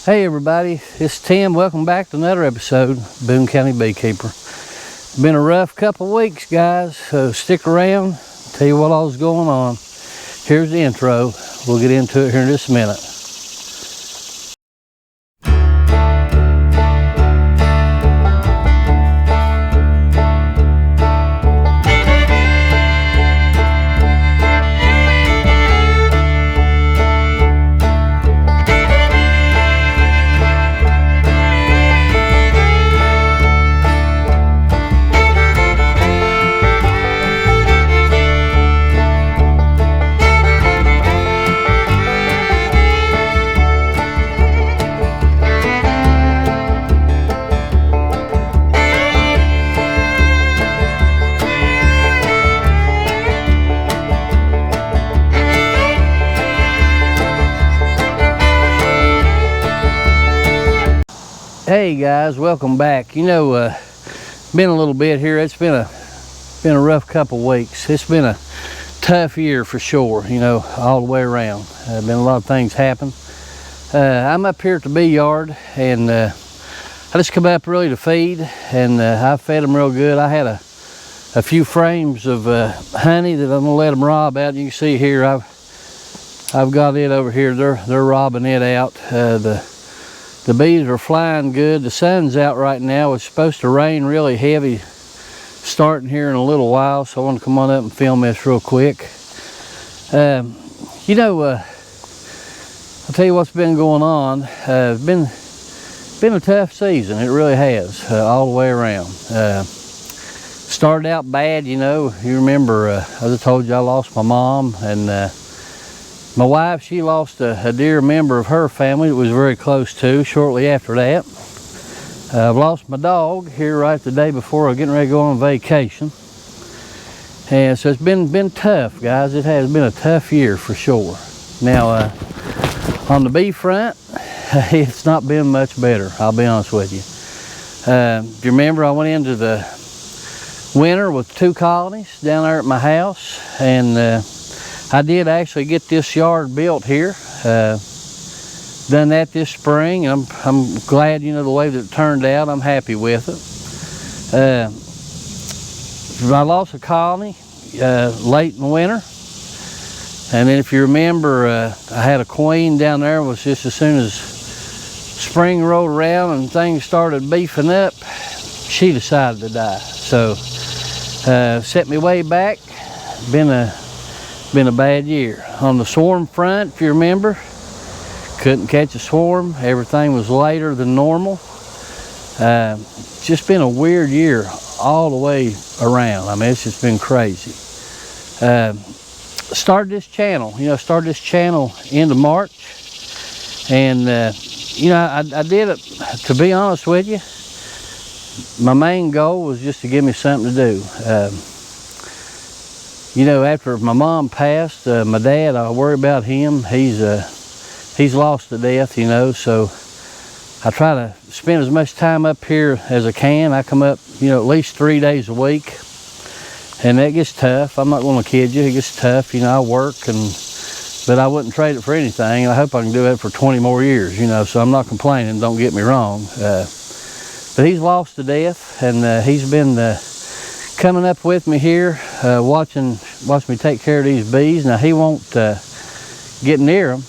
Hey everybody, it's Tim. Welcome back to another episode of Boone County Beekeeper. Been a rough couple weeks, guys, so stick around. Tell you what all's going on. Here's the intro. We'll get into it here in just a minute. Hey guys, welcome back. You know, been a little bit here. It's been a rough couple weeks. It's been a tough year for sure, you know, all the way around. Been a lot of things happen. I'm up here at the bee yard, and I just come up really to feed, and I fed them real good. I had a few frames of honey that I'm gonna let them rob out. You can see here, I've got it over here. They're robbing it out. The bees are flying good. The sun's out right now. It's supposed to rain really heavy starting here in a little while, so I want to come on up and film this real quick. You know, I'll tell you what's been going on. It's been a tough season. It really has, all the way around. Started out bad, you know. You remember, as I told you, I lost my mom, and my wife, she lost a dear member of her family that was very close to shortly after that. I've lost my dog here right the day before I was getting ready to go on vacation. And so it's been tough, guys. It has been a tough year for sure. Now, on the bee front, it's not been much better, I'll be honest with you. If you remember, I went into the winter with 2 colonies down there at my house, and I did actually get this yard built here. Done that this spring. I'm glad, you know, the way that it turned out. I'm happy with it. I lost a colony late in the winter, and then if you remember, I had a queen down there. It was just as soon as spring rolled around and things started beefing up, she decided to die. So set me way back. Been a bad year. On the swarm front, if you remember, couldn't catch a swarm. Everything was later than normal. Just been a weird year all the way around. I mean, it's just been crazy. Started this channel into March, and you know, I did it, to be honest with you, my main goal was just to give me something to do. You know, after my mom passed, my dad, I worry about him. He's lost to death, you know, so I try to spend as much time up here as I can. I come up, you know, at least 3 days a week, and that gets tough. I'm not going to kid you, it gets tough. You know, I work, but I wouldn't trade it for anything. I hope I can do that for 20 more years, you know, so I'm not complaining, don't get me wrong. But he's lost to death, and he's been coming up with me here, watching me take care of these bees. Now, he won't get near them.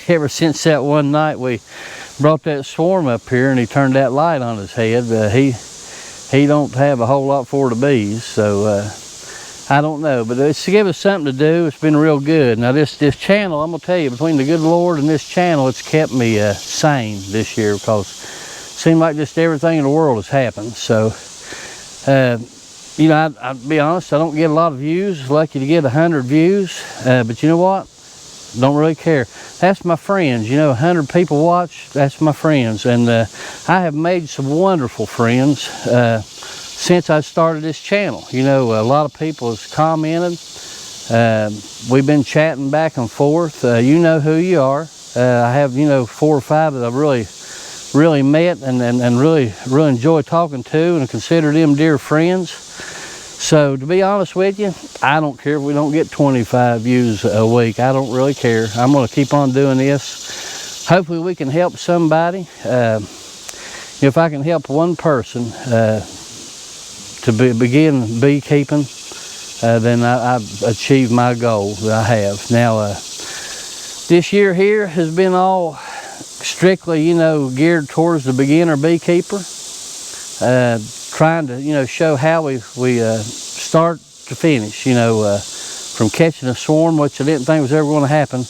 Ever since that one night we brought that swarm up here and he turned that light on his head, he don't have a whole lot for the bees, so I don't know, but it's to give us something to do. It's been real good. Now this channel, I'm gonna tell you, between the good Lord and this channel, it's kept me sane this year, because it seemed like just everything in the world has happened. So you know, I'll be honest, I don't get a lot of views. Lucky to get 100 views, but you know what? Don't really care. That's my friends. You know, 100 people watch, that's my friends. And I have made some wonderful friends since I started this channel. You know, a lot of people have commented. We've been chatting back and forth. You know who you are. I have, you know, 4 or 5 that I've really met and really enjoy talking to, and consider them dear friends. So to be honest with you, I don't care if we don't get 25 views a week. I don't really care. I'm going to keep on doing this hopefully we can help somebody. If I can help one person to begin beekeeping, then I've achieved my goal that I have. Now, this year here has been all strictly, geared towards the beginner beekeeper. Trying to, show how we start to finish, from catching a swarm, which I didn't think was ever going to happen,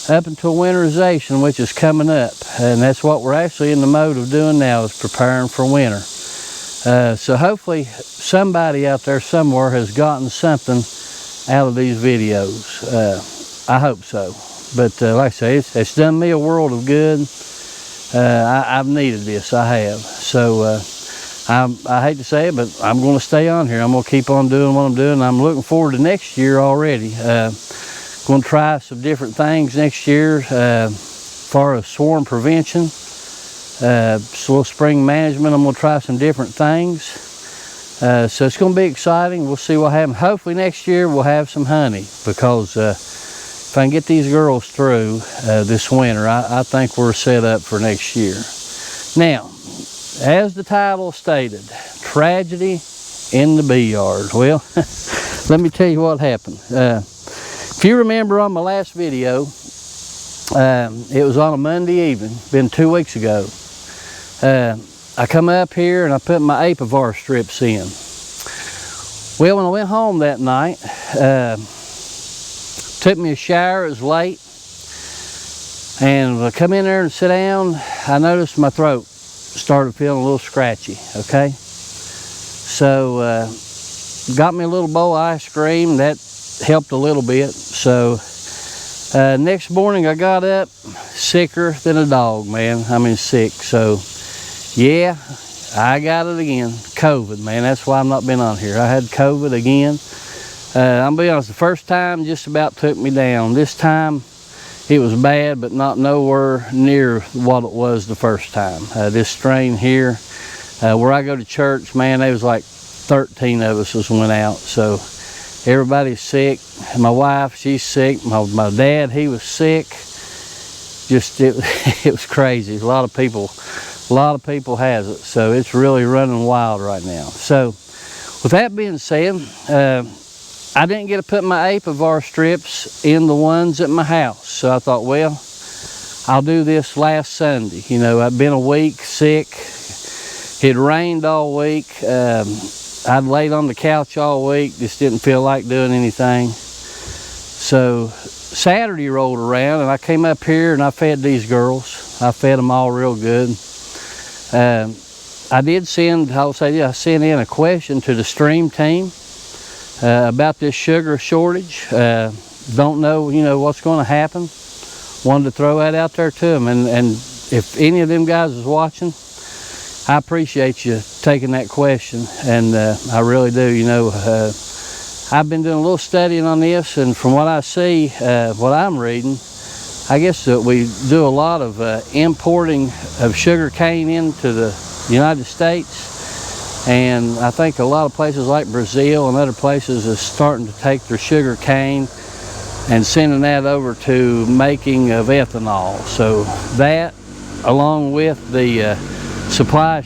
up until winterization, which is coming up. And that's what we're actually in the mode of doing now, is preparing for winter. So hopefully somebody out there somewhere has gotten something out of these videos. I hope so. But like I say, it's done me a world of good. I've needed this, I have. So I hate to say it, but I'm going to stay on here. I'm going to keep on doing what I'm doing. I'm looking forward to next year already. Going to try some different things next year as far as swarm prevention, slow spring management. I'm going to try some different things. So it's going to be exciting. We'll see what happens. Hopefully next year we'll have some honey, because if I can get these girls through this winter, I think we're set up for next year. Now, as the title stated, tragedy in the bee yard. Well, let me tell you what happened. If you remember on my last video, it was on a Monday evening, been 2 weeks ago. I come up here and I put my Apivar strips in. Well, when I went home that night, took me a shower, it was late, and when I come in there and sit down, I noticed my throat started feeling a little scratchy, okay? So, got me a little bowl of ice cream, that helped a little bit. So, next morning I got up sicker than a dog, man. I mean, sick. So, yeah, I got it again. COVID, man. That's why I've not been on here. I had COVID again. I'm gonna be honest, the first time just about took me down. This time it was bad, but not nowhere near what it was the first time. This strain here, where I go to church, man, there was like 13 of us just went out. So everybody's sick. My wife, she's sick. My dad, he was sick. Just it was crazy. A lot of people has it. So it's really running wild right now. So with that being said, I didn't get to put my Apivar strips in the ones at my house. So I thought, well, I'll do this last Sunday. I've been a week sick. It rained all week. I'd laid on the couch all week. Just didn't feel like doing anything. So Saturday rolled around and I came up here and I fed these girls. I fed them all real good. I did send, I sent in a question to the stream team about this sugar shortage. Don't know, what's going to happen. Wanted to throw that out there to them. And if any of them guys is watching, I appreciate you taking that question. And I really do. I've been doing a little studying on this, and from what I see, what I'm reading, I guess that we do a lot of importing of sugar cane into the United States. And I think a lot of places like Brazil and other places is starting to take their sugar cane and sending that over to making of ethanol. So that, along with the supply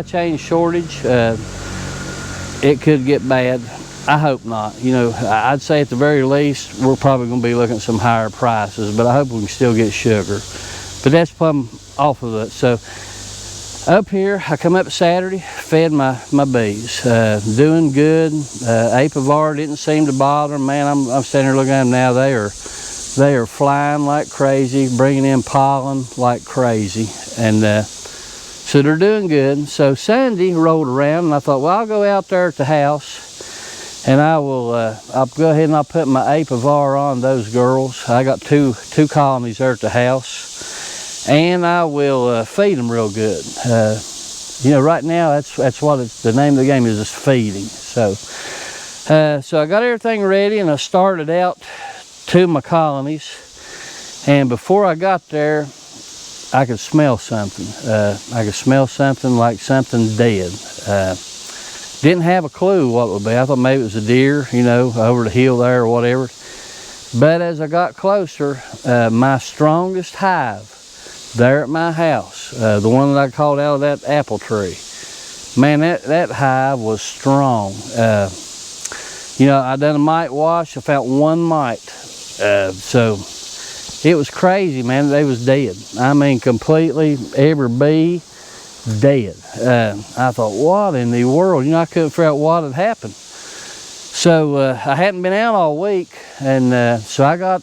chain shortage, it could get bad. I hope not. I'd say at the very least, we're probably going to be looking at some higher prices, but I hope we can still get sugar. But that's plumb off of it. So up here, I come up Saturday, fed my bees, doing good. Apivar didn't seem to bother them. Man, I'm standing here looking at them now. They are flying like crazy, bringing in pollen like crazy, and so they're doing good. So Sunday rolled around, and I thought, well, I'll go out there at the house, and I'll go ahead and I'll put my Apivar on those girls. I got two colonies there at the house. And I will feed them real good. Right now that's what the name of the game is feeding. So I got everything ready and I started out to my colonies. And before I got there, I could smell something. I could smell something like something dead. Didn't have a clue what it would be. I thought maybe it was a deer, over the hill there or whatever. But as I got closer, my strongest hive there at my house, the one that I called out of that apple tree. Man, that hive was strong. You know, I done a mite wash. I found one mite. So it was crazy, man. They was dead. I mean, completely, every bee dead. I thought, what in the world? You know, I couldn't figure out what had happened. So I hadn't been out all week, and so I got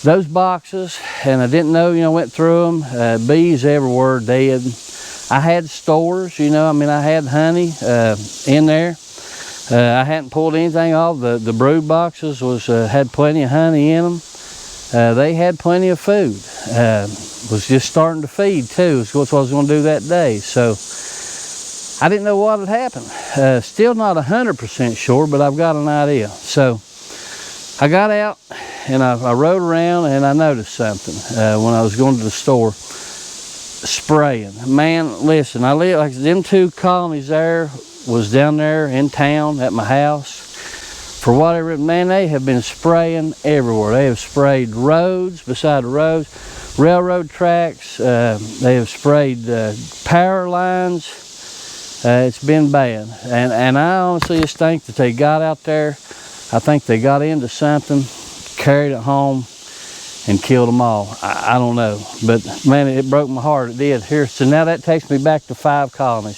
those boxes, and I didn't know, you know, went through them. Bees everywhere dead. I had stores, you know, I mean, I had honey in there. I hadn't pulled anything off. The brood boxes had plenty of honey in them. They had plenty of food. Was just starting to feed too. So that's what I was going to do that day. So I didn't know what had happened. Still not 100% sure, but I've got an idea. So I got out and I rode around, and I noticed something when I was going to the store. Spraying. Man, listen, I live like them 2 colonies there was down there in town at my house. For whatever, man, they have been spraying everywhere. They have sprayed roads, beside the roads, railroad tracks. They have sprayed power lines. It's been bad. And I honestly just think that they got out there. I think they got into something, carried it home, and killed them all. I don't know. But man, it broke my heart. It did. Here, so now that takes me back to 5 colonies.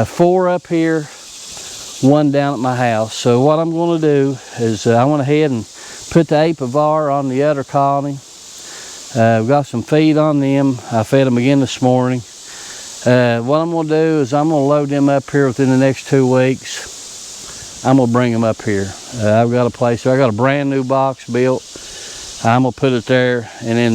4 up here, 1 down at my house. So what I'm going to do is I went ahead and put the Apivar on the other colony. I've got some feed on them. I fed them again this morning. What I'm going to do is I'm going to load them up here within the next 2 weeks. I'm going to bring them up here. I've got a place. I got a brand new box built. I'm going to put it there, and then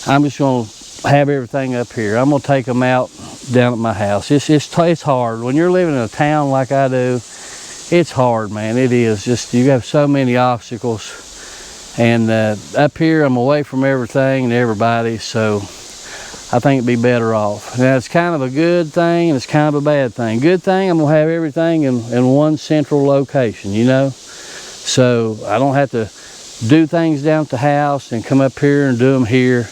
I'm just going to have everything up here. I'm going to take them out down at my house. It's hard. When you're living in a town like I do, it's hard, man. It is. Just, you have so many obstacles. And up here, I'm away from everything and everybody, so I think it'd be better off. Now, it's kind of a good thing, and it's kind of a bad thing. Good thing, I'm going to have everything in one central location, you know? So I don't have to do things down at the house and come up here and do them here.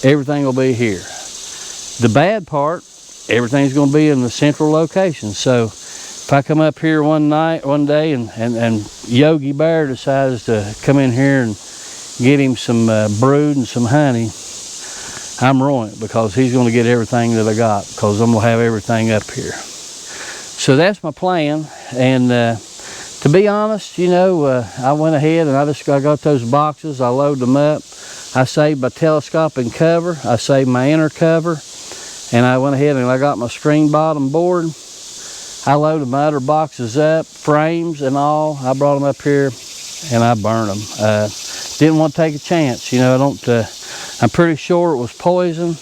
Everything will be here. The bad part, everything's going to be in the central location. So if I come up here one day and Yogi Bear decides to come in here and get him some brood and some honey, I'm ruined, because he's going to get everything that I got, because I'm going to have everything up here. So that's my plan. And to be honest, you know, I went ahead and I got those boxes. I loaded them up. I saved my telescoping cover. I saved my inner cover. And I went ahead and I got my screen bottom board. I loaded my other boxes up, frames and all. I brought them up here and I burned them. Didn't want to take a chance. You know, I'm pretty sure it was poison.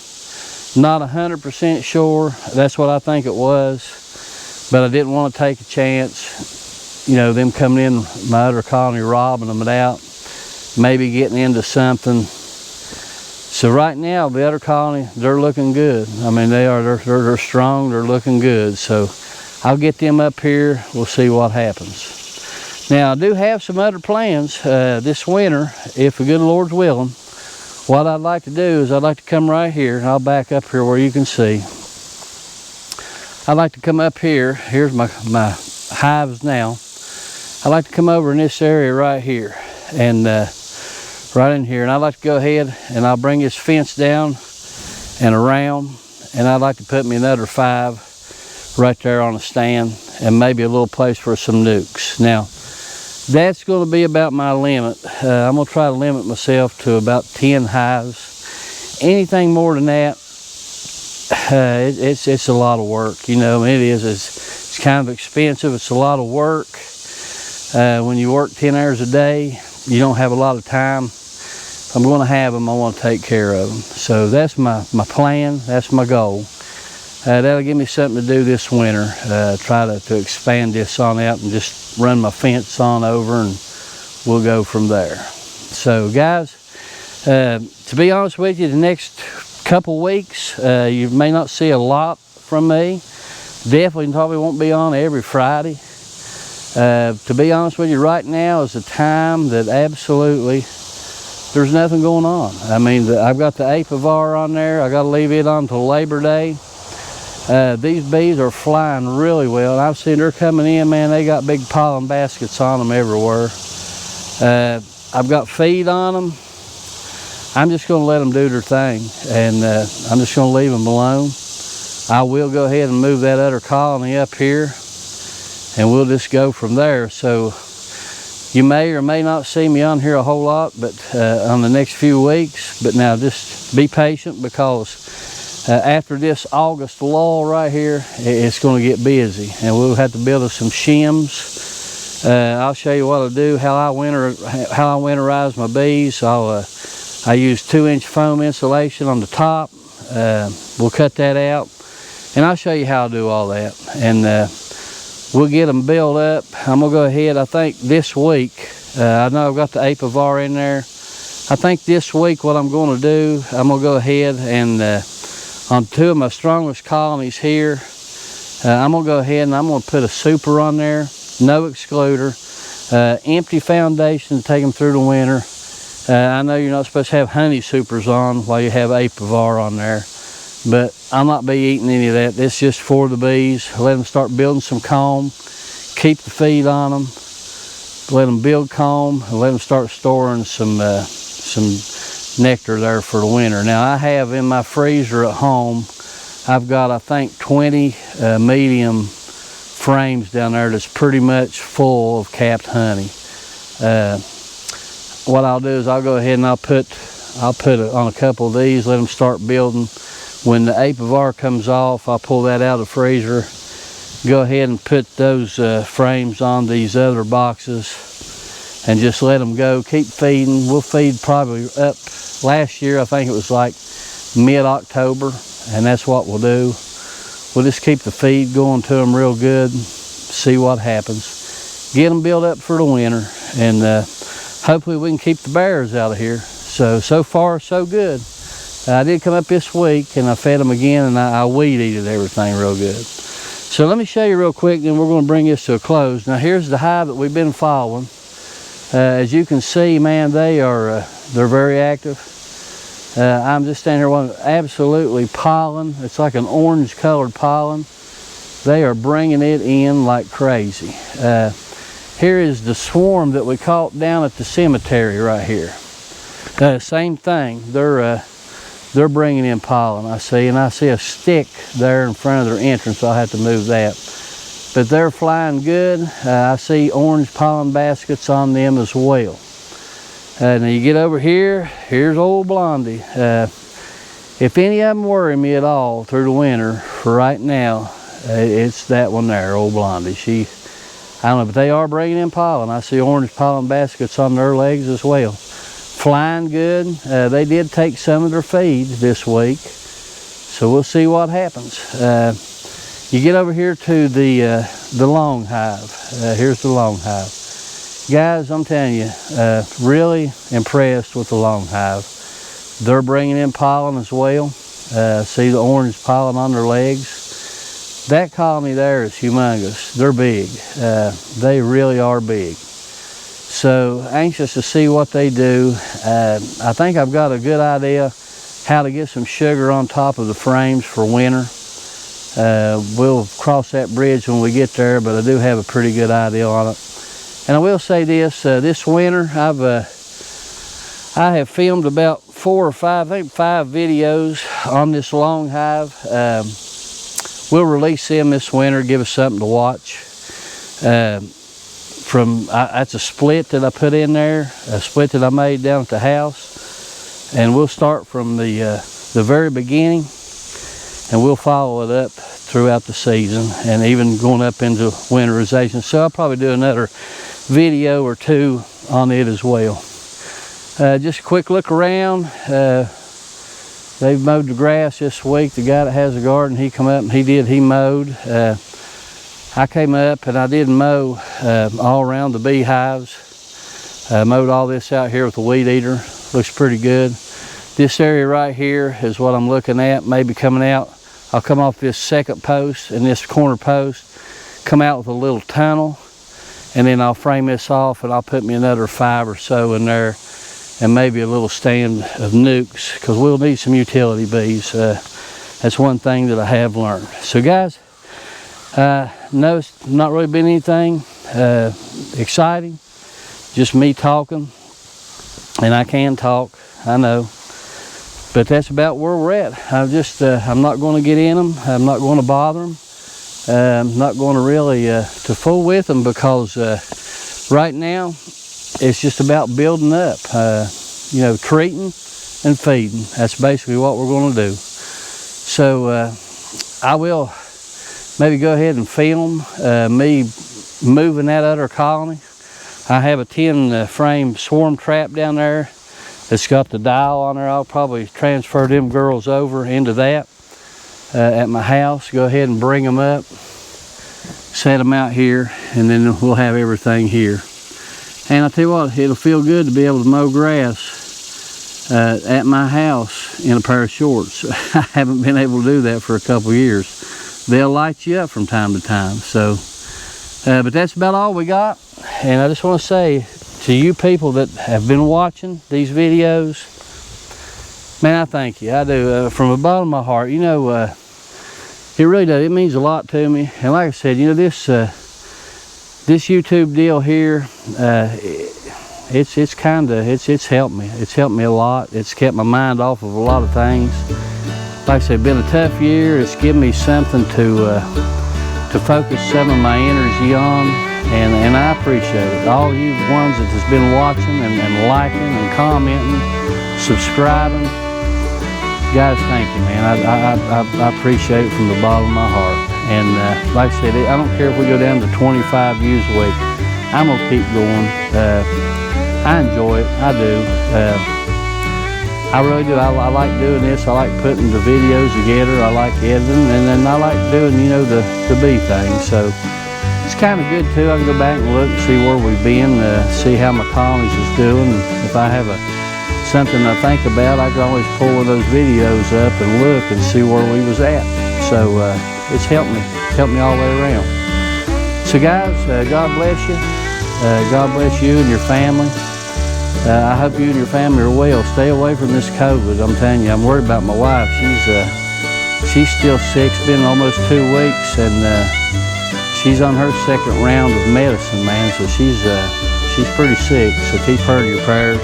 Not 100% sure. That's what I think it was. But I didn't want to take a chance. You know, them coming in my other colony, robbing them out, maybe getting into something. So right now, the other colony, they're looking good. I mean, they're strong, they're looking good. So I'll get them up here, we'll see what happens. Now, I do have some other plans this winter, if the good Lord's willing. What I'd like to do is I'd like to come right here, and I'll back up here where you can see. I'd like to come up here. Here's my hives now. I like to come over in this area right here, and right in here, and I'd like to go ahead and I'll bring this fence down and around, and I'd like to put me another 5 right there on a stand, and maybe a little place for some nukes. Now, that's going to be about my limit. I'm going to try to limit myself to about 10 hives. Anything more than that, it's a lot of work. You know, it is. It's kind of expensive. It's a lot of work. When you work 10 hours a day, you don't have a lot of time. If I'm going to have them, I want to take care of them. So that's my plan. That's my goal. That'll give me something to do this winter. Try to expand this on out and just run my fence on over, and we'll go from there. So guys, to be honest with you, the next couple weeks, you may not see a lot from me. Definitely probably won't be on every Friday. To be honest with you, right now is a time that absolutely there's nothing going on. I mean, I've got the Apivar on there. I got to leave it on till Labor Day. These bees are flying really well. And I've seen they're coming in, man. They got big pollen baskets on them everywhere. I've got feed on them. I'm just going to let them do their thing, and I'm just going to leave them alone. I will go ahead and move that other colony up here, and we'll just go from there. So you may or may not see me on here a whole lot, but on the next few weeks. But now just be patient, because after this August lull right here, it's going to get busy, and we'll have to build us some shims. I'll show you what I do, how I winterize my bees. I use 2-inch foam insulation on the top. We'll cut that out, and I'll show you how I do all that. And we'll get them built up. I'm gonna go ahead, I think this week, I know I've got the Apivar in there. I think this week what I'm gonna do, I'm gonna go ahead and on 2 of my strongest colonies here, I'm gonna go ahead and I'm gonna put a super on there, no excluder, empty foundation to take them through the winter. I know you're not supposed to have honey supers on while you have Apivar on there, but I'll not be eating any of that. This is just for the bees. Let them start building some comb, keep the feed on them, let them build comb, and let them start storing some nectar there for the winter. Now, I have in my freezer at home, I've got, I think, 20 medium frames down there that's pretty much full of capped honey. What I'll do is I'll go ahead and I'll put it on a couple of these, let them start building. When the Apivar comes off, I'll pull that out of the freezer, go ahead and put those frames on these other boxes, and just let them go. Keep feeding. We'll feed probably up. Last year, I think it was like mid-October, and that's what we'll do. We'll just keep the feed going to them real good, see what happens. Get them built up for the winter, and hopefully we can keep the bears out of here. So far, so good. I did come up this week, and I fed them again, and I weed-eated everything real good. So let me show you real quick, then we're going to bring this to a close. Now, here's the hive that we've been following. As you can see, man, they're very active. I'm just standing here wanting absolutely pollen. It's like an orange-colored pollen. They are bringing it in like crazy. Here is the swarm that we caught down at the cemetery right here. Same thing. They're bringing in pollen, I see, and I see a stick there in front of their entrance. So I'll have to move that. But they're flying good. I see orange pollen baskets on them as well. Now you get over here, here's old Blondie. If any of them worry me at all through the winter, for right now, it's that one there, old Blondie. I don't know, but they are bringing in pollen. I see orange pollen baskets on their legs as well. Flying good. They did take some of their feed this week, so we'll see what happens. You get over here to the long hive. Here's the long hive. Guys, I'm telling you, really impressed with the long hive. They're bringing in pollen as well. See the orange pollen on their legs. That colony there is humongous. They're big. They really are big. So anxious to see what they do. I think I've got a good idea how to get some sugar on top of the frames for winter. We'll cross that bridge when we get there, but I do have a pretty good idea on it. And I will say this, this winter I have filmed about 4 or 5, I think 5 videos on this long hive. We'll release them this winter, give us something to watch. That's a split that I put in there, a split that I made down at the house, and we'll start from the very beginning, and we'll follow it up throughout the season, and even going up into winterization. So I'll probably do another video or 2 on it as well. Just a quick look around. They've mowed the grass this week. The guy that has a garden, he come up and he mowed. I came up and I did mow all around the beehives. Mowed all this out here with a weed eater. Looks pretty good. This area right here is what I'm looking at, maybe coming out. I'll come off this second post and this corner post, come out with a little tunnel, and then I'll frame this off and I'll put me another 5 or so in there. and maybe a little stand of nukes, because we'll need some utility bees. That's one thing that I have learned. So guys, no, it's not really been anything exciting, just me talking, and I can talk, I know, but that's about where we're at. I'm not going to get in them. I'm not going to bother them. I'm not going to really to fool with them, because right now it's just about building up, you know, treating and feeding. That's basically what we're going to do. So I will maybe go ahead and film me moving that other colony. I have a 10 frame swarm trap down there that's got the dial on there. I'll probably transfer them girls over into that at my house. Go ahead and bring them up, set them out here, and then we'll have everything here. And I'll tell you what, it'll feel good to be able to mow grass at my house in a pair of shorts. I haven't been able to do that for a couple years. They'll light you up from time to time. So, but that's about all we got. And I just want to say to you people that have been watching these videos, man, I thank you. I do, from the bottom of my heart. You know, it really does. It means a lot to me. And like I said, you know, this YouTube deal here, it's helped me. It's helped me a lot. It's kept my mind off of a lot of things. Like I said, it's been a tough year. It's given me something to focus some of my energy on, and I appreciate it. All you ones that has been watching and liking and commenting, subscribing, guys, thank you, man. I appreciate it from the bottom of my heart. And like I said, I don't care if we go down to 25 views a week. I'm gonna keep going. I enjoy it. I do. I really do. I like doing this. I like putting the videos together. I like editing, and then I like doing, you know, the bee thing. So it's kind of good too. I can go back and look and see where we've been, see how my colonies is doing. And if I have something I think about, I can always pull one of those videos up and look and see where we was at. So it's helped me all the way around. So guys, God bless you. God bless you and your family. I hope you and your family are well. Stay away from this COVID. I'm telling you, I'm worried about my wife. She's still sick. It's been almost 2 weeks, and she's on her second round of medicine, man. So she's pretty sick. So keep her in your prayers.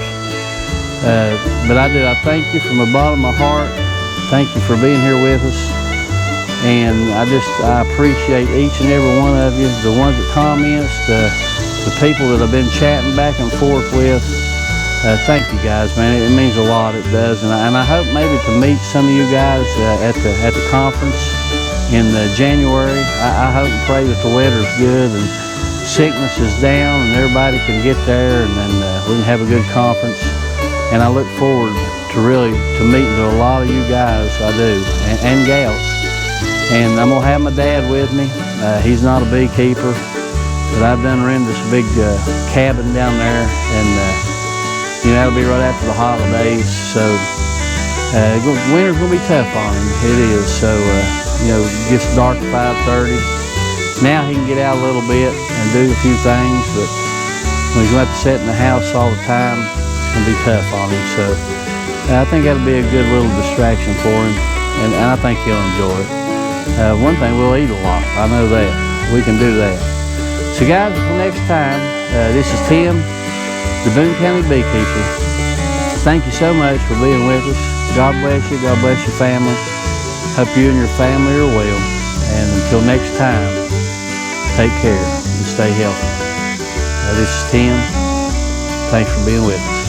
But I thank you from the bottom of my heart. Thank you for being here with us. And I appreciate each and every one of you, the ones that comments, the people that I've been chatting back and forth with. Thank you guys, man. It means a lot. It does. And I hope maybe to meet some of you guys at the conference in January. I hope and pray that the weather's good and sickness is down and everybody can get there, and then we can have a good conference. And I look forward to meeting a lot of you guys. I do, and gals. And I'm gonna have my dad with me. He's not a beekeeper, but I've done rented this big cabin down there, and you know, that'll be right after the holidays. So winter's gonna be tough on him. It is. So you know, it gets dark at 5:30. Now he can get out a little bit and do a few things, but when he's gonna have to sit in the house all the time, it's gonna be tough on him. So I think that'll be a good little distraction for him, and I think he'll enjoy it. One thing, we'll eat a lot. I know that. We can do that. So guys, until next time, this is Tim, the Boone County Beekeeper. Thank you so much for being with us. God bless you. God bless your family. Hope you and your family are well. And until next time, take care and stay healthy. This is Tim. Thanks for being with us.